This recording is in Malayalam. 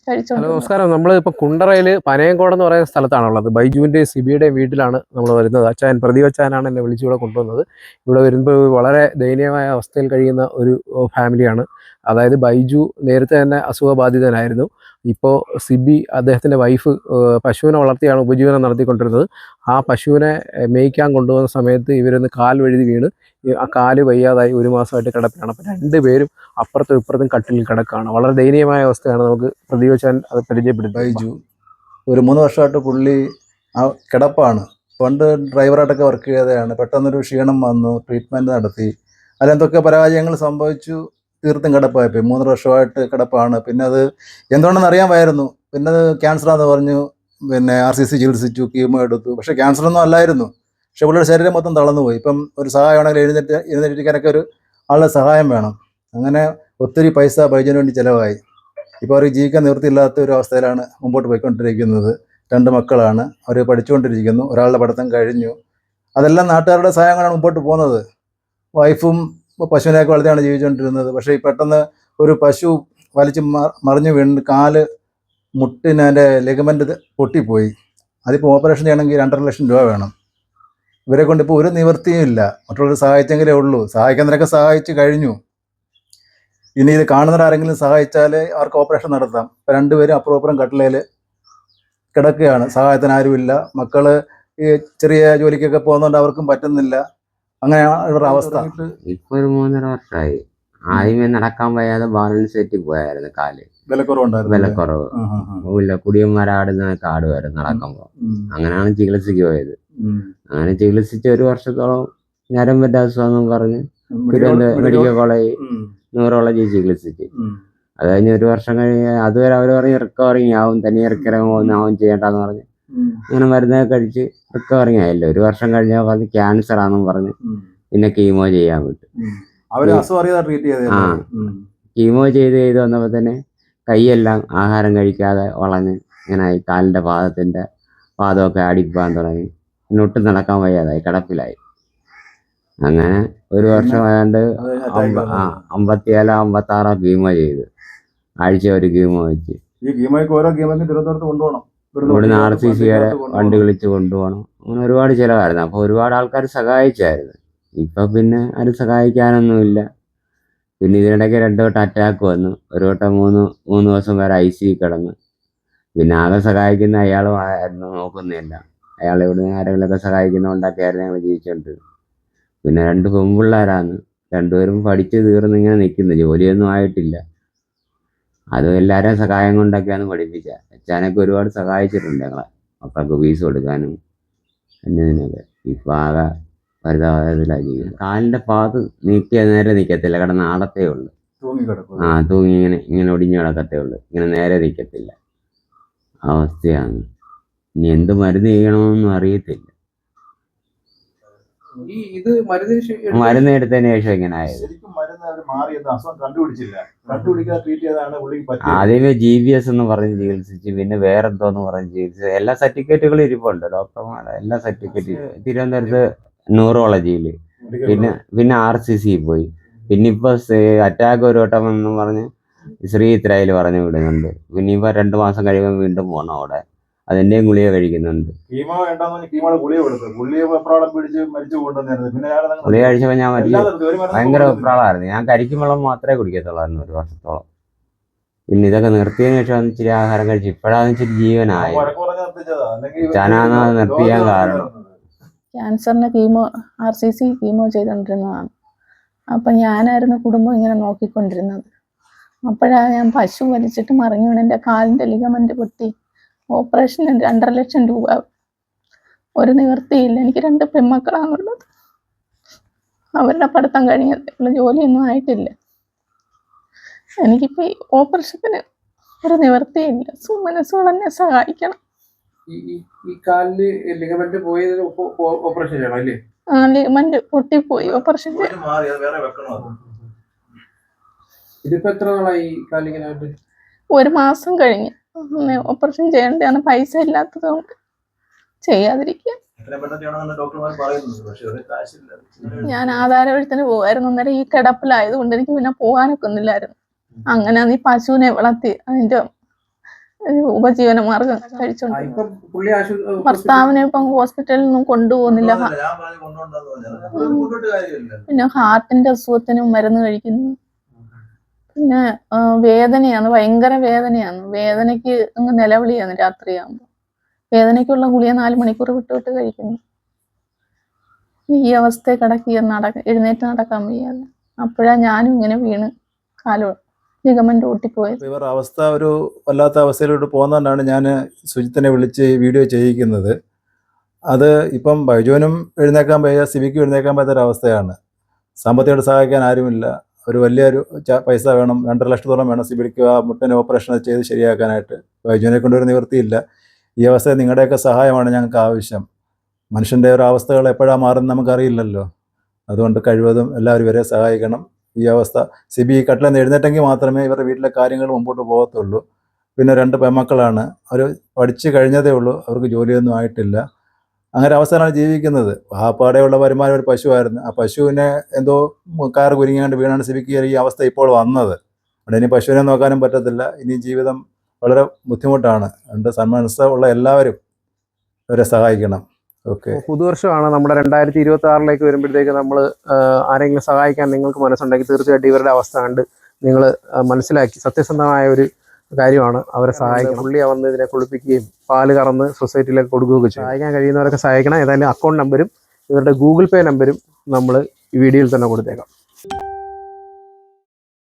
ഹലോ കഴിച്ചോണ്ടിരുന്നത്. നമസ്കാരം. നമ്മൾ ഇപ്പോൾ കുണ്ടറയിൽ പനയങ്കോട് എന്ന് പറയുന്ന സ്ഥലത്താണുള്ളത്. ബൈജുവിൻ്റെ സിബിയുടെ വീട്ടിലാണ് നമ്മൾ വരുന്നത്. അച്ചായൻ പ്രദീപ് അച്ചായനാണ് എന്നെ വിളിച്ച് ഇവിടെ കൊണ്ടുവന്നത്. ഇവിടെ വരുമ്പോൾ വളരെ ദയനീയമായ അവസ്ഥയിൽ കഴിയുന്ന ഒരു ഫാമിലിയാണ്. അതായത് ബൈജു നേരത്തെ തന്നെ അസുഖബാധിതനായിരുന്നു. ഇപ്പോൾ സിബി അദ്ദേഹത്തിൻ്റെ വൈഫ് പശുവിനെ വളർത്തിയാണ് ഉപജീവനം നടത്തിക്കൊണ്ടിരുന്നത്. ആ പശുവിനെ മേയ്ക്കാൻ കൊണ്ടുവന്ന സമയത്ത് ഇവരൊന്ന് കാൽ വഴുതി വീണ് ആ കാല് വയ്യാതായി 1 മാസമായിട്ട് കിടപ്പിലാണ്. അപ്പോൾ 2 പേരും അപ്പുറത്തും ഇപ്പുറത്തും കട്ടിലിൽ കിടക്കുകയാണ്. വളരെ ദയനീയമായ അവസ്ഥയാണ്. നമുക്ക് പ്രതിവച്ചാൻ അത് പരിചയപ്പെടുത്തി. ബൈജു ഒരു 3 വർഷമായിട്ട് പുള്ളി ആ കിടപ്പാണ്. പണ്ട് ഡ്രൈവറായിട്ടൊക്കെ വർക്ക് ചെയ്തതാണ്. പെട്ടെന്നൊരു ക്ഷീണം വന്നു, ട്രീറ്റ്മെൻറ്റ് നടത്തി, അതിലെന്തൊക്കെ പരാജയങ്ങൾ സംഭവിച്ചു, തീർത്തും കിടപ്പായിപ്പോയി. 3 വർഷമായിട്ട് കിടപ്പാണ്. പിന്നെ അത് എന്തുകൊണ്ടെന്ന് അറിയാമായിരുന്നു. പിന്നെ അത് ക്യാൻസറാന്ന് പറഞ്ഞു. പിന്നെ RCC ചികിത്സിച്ചു, കീമോ എടുത്തു. പക്ഷേ ക്യാൻസറൊന്നും അല്ലായിരുന്നു. പക്ഷേ പുള്ളിയുടെ ശരീരം മൊത്തം തളർന്നു പോയി. ഇപ്പം ഒരു സഹായമാണെങ്കിൽ എഴുന്നേറ്റിരിക്കാനൊക്കെ ഒരു ആളുടെ സഹായം വേണം. അങ്ങനെ ഒത്തിരി പൈസ ബൈജുവിന് വേണ്ടി ചിലവായി. ഇപ്പോൾ അവർ ജീവിക്കാൻ നിവൃത്തിയില്ലാത്ത ഒരു അവസ്ഥയിലാണ് മുമ്പോട്ട് പോയിക്കൊണ്ടിരിക്കുന്നത്. 2 മക്കളാണ്, അവർ പഠിച്ചുകൊണ്ടിരിക്കുന്നു. ഒരാളുടെ പഠിത്തം കഴിഞ്ഞു. അതെല്ലാം നാട്ടുകാരുടെ സഹായം കൊണ്ടാണ് മുമ്പോട്ട് പോകുന്നത്. വൈഫും പശുവിനെയൊക്കെ വളർത്തിയാണ് ജീവിച്ചുകൊണ്ടിരുന്നത്. പക്ഷേ ഈ പെട്ടെന്ന് ഒരു പശു വലിച്ച് മറിഞ്ഞു വീണ് കാല് മുട്ടിന് അതിൻ്റെ ലിഗമെൻ്റ് പൊട്ടിപ്പോയി. അതിപ്പോൾ ഓപ്പറേഷൻ ചെയ്യണമെങ്കിൽ 2.5 ലക്ഷം രൂപ വേണം. ഇവരെ കൊണ്ട് ഇപ്പോൾ ഒരു നിവൃത്തിയും ഇല്ല. മറ്റുള്ളവർ സഹായിച്ചെങ്കിലേ ഉള്ളൂ. സഹായിക്കുന്നവരൊക്കെ സഹായിച്ചു കഴിഞ്ഞു. ഇനി ഇത് കാണുന്നവരാരെങ്കിലും സഹായിച്ചാൽ അവർക്ക് ഓപ്പറേഷൻ നടത്താം. ഇപ്പോൾ 2 പേരും അപ്പുറം കട്ടിലയിൽ കിടക്കുകയാണ്. സഹായത്തിന് ആരുമില്ല. മക്കൾ ഈ ചെറിയ ജോലിക്കൊക്കെ പോകുന്നതുകൊണ്ട് അവർക്കും പറ്റുന്നില്ല. അങ്ങനെയാണ് ഇവരുടെ അവസ്ഥ. ഇപ്പൊ ഒരു 3.5 വർഷമായി. ആദ്യമേ നടക്കാൻ വയ്യാതെ ബാലൻസ് സെറ്റിൽ പോയായിരുന്നു. കാല് വിലക്കുറവ് ഇല്ല, കുടിയന്മാരാടുന്ന കാടുമായിരുന്നു നടക്കുമ്പോൾ. അങ്ങനെയാണ് ചികിത്സയ്ക്ക് പോയത്. അങ്ങനെ ചികിത്സിച്ച് 1 വർഷത്തോളം ഞരമ്പിന്റെ അസുഖം പറഞ്ഞ് തിരുവനന്തപുരം മെഡിക്കൽ കോളേജ് ന്യൂറോളജി ചികിത്സിച്ച്. അത് കഴിഞ്ഞ് 1 വർഷം കഴിഞ്ഞ് അതുവരെ അവർ പറഞ്ഞ് റിക്കവറിങ് ആവും, തനിയെ റിക്കവറിങ് ആവും, ചെയ്യേണ്ടെന്ന് പറഞ്ഞ് അങ്ങനെ മരുന്നൊക്കെ കഴിച്ച് റിക്കവറിങ് ആയില്ല. 1 വർഷം കഴിഞ്ഞാൽ പറഞ്ഞ് ക്യാൻസർ ആണെന്നും പറഞ്ഞ് പിന്നെ കീമോ ചെയ്യാൻ വിട്ടു. കീമോ ചെയ്ത് വന്നപ്പോൾ തന്നെ കൈയെല്ലാം ആഹാരം കഴിക്കാതെ വളഞ്ഞ് ഇങ്ങനായി. കാലിൻ്റെ പാദമൊക്കെ അടിപ്പാൻ തുടങ്ങി. പിന്നെ ഒട്ടും നടക്കാൻ വയ്യാതായി, കിടപ്പിലായി. അങ്ങനെ 1 വർഷം ഏതാണ്ട് 57 56 കീമോ ചെയ്തു. ആഴ്ച 1 കീമോ വെച്ച്. ഇവിടുന്ന് RCC വരെ വണ്ടി വിളിച്ച് കൊണ്ടുപോകണം. അങ്ങനെ ഒരുപാട് ചിലവായിരുന്നു. അപ്പോൾ ഒരുപാട് ആൾക്കാർ സഹായിച്ചായിരുന്നു. ഇപ്പം പിന്നെ ആരും സഹായിക്കാനൊന്നുമില്ല. പിന്നെ ഇതിനിടയ്ക്ക് 2 വട്ടം അറ്റാക്ക് വന്നു. 1 വട്ടം 3 ദിവസം വരെ ICU കിടന്നു. പിന്നെ ആകെ സഹായിക്കുന്ന അയാളും ആയിരുന്നു, നോക്കുന്നില്ല. അയാൾ ഇവിടുന്ന് ആരെങ്കിലുമൊക്കെ സഹായിക്കുന്നതുകൊണ്ടൊക്കെയായിരുന്നു ഞങ്ങൾ ജീവിച്ചുകൊണ്ടിരുന്നത്. പിന്നെ 2 പെൺപിള്ളേരാണ്. 2 പേരും പഠിച്ച് തീർന്ന് ഇങ്ങനെ നിൽക്കുന്നു. ജോലിയൊന്നും ആയിട്ടില്ല. അതും എല്ലാവരെയും സഹായം കൊണ്ടൊക്കെയാണ് പഠിപ്പിച്ചത്. അച്ഛനൊക്കെ ഒരുപാട് സഹായിച്ചിട്ടുണ്ട് ഞങ്ങളെ. മക്കൾക്ക് ഫീസ് കൊടുക്കാനും എന്നതിനൊക്കെ. ഇപ്പം ആകെ പരിതാപത്തിലാണ് ജീവിക്കുന്നത്. കാലിൻ്റെ പാത് നീക്കിയാൽ നേരെ നിൽക്കത്തില്ല, കിടന്ന് ആടത്തേ ഉള്ളൂ. തൂങ്ങി ഇങ്ങനെ ഒടിഞ്ഞു കിടക്കത്തേ ഉള്ളൂ. ഇങ്ങനെ നേരെ നിൽക്കത്തില്ല അവസ്ഥയാണ്. ഇനി എന്ത് മരുന്ന് ചെയ്യണമെന്നൊന്നും അറിയത്തില്ല. മരുന്ന് എടുത്തതിന് ശേഷം ഇങ്ങനെ ആയത്. ആദ്യമേ GBS എന്ന് പറഞ്ഞ് ചികിത്സിച്ച്, പിന്നെ വേറെന്തോന്ന് പറഞ്ഞ് ചികിത്സിച്ച്. എല്ലാ സർട്ടിഫിക്കറ്റുകളും ഇരിപ്പുണ്ട്. ഡോക്ടർമാരുടെ എല്ലാ സർട്ടിഫിക്കറ്റും. തിരുവനന്തപുരത്ത് ന്യൂറോളജിയിൽ, പിന്നെ RCC പോയി. പിന്നെ ഇപ്പോൾ അറ്റാക്ക് 1 വട്ടം എന്ന് പറഞ്ഞ് ശ്രീത്രയിൽ പറഞ്ഞു വിടുന്നുണ്ട്. പിന്നെ ഇപ്പോൾ 2 മാസം കഴിയുമ്പോൾ വീണ്ടും പോകണം അവിടെ. അതിൻ്റെയും ഗുളിക കഴിക്കുന്നുണ്ട്. ഗുളിക കഴിച്ചപ്പോൾ ഞാൻ ഭയങ്കര വെപ്രാളമായിരുന്നു. ഞാൻ കരിക്കും വെള്ളം മാത്രമേ കുടിക്കത്തുള്ളായിരുന്നു 1 വർഷത്തോളം. പിന്നെ ഇതൊക്കെ നിർത്തിയതിനു ശേഷം ഇച്ചിരി ആഹാരം കഴിച്ചു. ഇപ്പോഴാണ് ഇച്ചിരി ജീവനായി. ചാനാണ് നിർത്തിയാൻ കാരണം. ക്യാൻസറിന് RCC കീമോ ചെയ്തുകൊണ്ടിരുന്നതാണ്. അപ്പം ഞാനായിരുന്നു കുടുംബം ഇങ്ങനെ നോക്കിക്കൊണ്ടിരുന്നത്. അപ്പോഴാണ് ഞാൻ പശു വലിച്ചിട്ട് മറിഞ്ഞു വീണ് എൻ്റെ കാലിൻ്റെ ലിഗമെൻ്റ് പൊട്ടി. ഓപ്പറേഷന് 2.5 ലക്ഷം രൂപ. ഒരു നിവൃത്തിയില്ല. എനിക്ക് 2 പെൺമക്കളാണുള്ളത്. അവരുടെ പഠിത്തം കഴിഞ്ഞുള്ള ജോലിയൊന്നും ആയിട്ടില്ല. എനിക്കിപ്പോൾ ഈ ഓപ്പറേഷത്തിന് ഒരു നിവൃത്തിയില്ല. മനസ്സുകൾ എന്നെ സഹായിക്കണം. ഈ കാലില് ലിഗമെന്റ് പോയത് ഓപ്പറേഷൻ ചെയ്യണം അല്ലേ? ലിഗമെന്റ് പൊട്ടിപ്പോയി, ഓപ്പറേഷൻ ചെയ്യണം. ഇതിപ്പോ എത്ര നാളായി കാലിങ്ങനെ? 1 മാസം കഴിഞ്ഞ്. ഓപ്പറേഷൻ ചെയ്യേണ്ടതാണ്. പൈസ ഇല്ലാത്തത് കൊണ്ട് ചെയ്യാതിരിക്കുക. ഞാൻ ആധാരമെഴുത്തിന് പോവായിരുന്നു. അന്നേരം ഈ കിടപ്പിലായത് കൊണ്ട് എനിക്ക് പിന്നെ പോകാനൊക്കെ ഒന്നില്ലായിരുന്നു. അങ്ങനെ ഈ പശുവിനെ വളർത്തി അതിൻ്റെ ഒരു ഉപജീവന മാർഗം കഴിച്ചോണ്ട് ഭർത്താവിനെ ഇപ്പം ഹോസ്പിറ്റലിൽ നിന്നും കൊണ്ടുപോകുന്നില്ല. പിന്നെ ഹാർട്ടിന്റെ അസുഖത്തിനും മരുന്ന് കഴിക്കുന്നു. പിന്നെ വേദനയാണ്, ഭയങ്കര വേദനയാണ്. വേദനയ്ക്ക് അങ്ങ് നിലവിളിയാണ് രാത്രിയാകുമ്പോൾ. വേദനയ്ക്കുള്ള ഗുളിക 4 മണിക്കൂർ വിട്ട് കഴിക്കുന്നു. ഈ അവസ്ഥയെ കിടക്കി എഴുന്നേറ്റ് നടക്കാൻ വയ്യാതെ. അപ്പോഴാണ് ഞാനും ഇങ്ങനെ വീണ് കാലോ ലിഗമെന്റ് പൊട്ടിപ്പോയത്. ഇവരുടെ അവസ്ഥ ഒരു വല്ലാത്ത അവസ്ഥയിലോട്ട് പോകുന്നതുകൊണ്ടാണ് ഞാൻ സുജിത്തിനെ വിളിച്ച് ഈ വീഡിയോ ചെയ്യിക്കുന്നത്. അത് ഇപ്പം ബൈജുവിനും എഴുന്നേക്കാൻ വയ്യ, സിബിക്കും എഴുന്നേക്കാൻ പറ്റാത്തൊരവസ്ഥയാണ്. സാമ്പത്തികമായിട്ട് സഹായിക്കാൻ ആരുമില്ല. ഒരു വലിയൊരു പൈസ വേണം, 2.5 ലക്ഷത്തോളം വേണം സിബിക്ക് ആ മുട്ടിന് ഓപ്പറേഷൻ ചെയ്ത് ശരിയാക്കാനായിട്ട്. ബൈജുവിനെ കൊണ്ടൊരു നിവൃത്തിയില്ല. ഈ അവസ്ഥയിൽ നിങ്ങളുടെയൊക്കെ സഹായമാണ് ഞങ്ങൾക്ക് ആവശ്യം. മനുഷ്യൻ്റെ ഒരു അവസ്ഥകൾ എപ്പോഴാണ് മാറുന്നത് നമുക്കറിയില്ലല്ലോ. അതുകൊണ്ട് കഴിവതും എല്ലാവരും ഇവരെ സഹായിക്കണം. ഈ അവസ്ഥ സിബി കട്ടിലിൽ നിന്ന് എഴുന്നേറ്റെങ്കിൽ മാത്രമേ ഇവരുടെ വീട്ടിലെ കാര്യങ്ങൾ മുമ്പോട്ട് പോകത്തുള്ളൂ. പിന്നെ 2 പെൺമക്കളാണ്, അവർ പഠിച്ചു കഴിഞ്ഞതേ ഉള്ളൂ, അവർക്ക് ജോലിയൊന്നും ആയിട്ടില്ല. അങ്ങനെ അവസ്ഥയിലാണ് ജീവിക്കുന്നത്. ആപ്പാടെയുള്ള വരുമാനം ഒരു പശുവായിരുന്നു. ആ പശുവിനെ എന്തോ കാറ് കുരുങ്ങിയാണ്ട് വീണാണ് സിബിക്ക് ഈ അവസ്ഥ ഇപ്പോൾ വന്നത്. അവിടെ ഇനി പശുവിനെ നോക്കാനും പറ്റത്തില്ല. ഇനി ജീവിതം വളരെ ബുദ്ധിമുട്ടാണ്. അതുകൊണ്ട് സന്മനസ്സുള്ള എല്ലാവരും അവരെ സഹായിക്കണം. ഓക്കെ. പുതുവർഷമാണ് നമ്മുടെ 2026 വരുമ്പോഴത്തേക്ക് നമ്മൾ ആരെങ്കിലും സഹായിക്കാൻ നിങ്ങൾക്ക് മനസ്സുണ്ടെങ്കിൽ തീർച്ചയായിട്ടും ഇവരുടെ അവസ്ഥ കണ്ട് നിങ്ങൾ മനസ്സിലാക്കി സത്യസന്ധമായ ഒരു കാര്യമാണ് അവരെ സഹായിക്കണം. പുള്ളിയെ വന്ന് ഇതിനെ കുളിപ്പിക്കുകയും പാല് കറന്ന് സൊസൈറ്റിയിലേക്ക് കൊടുക്കുകയൊക്കെ ചെയ്യും. സഹായിക്കാൻ കഴിയുന്നവരൊക്കെ സഹായിക്കണം. ഏതായാലും അക്കൗണ്ട് നമ്പരും ഇവരുടെ ഗൂഗിൾ പേ നമ്പരും നമ്മൾ ഈ വീഡിയോയിൽ തന്നെ കൊടുത്തേക്കാം.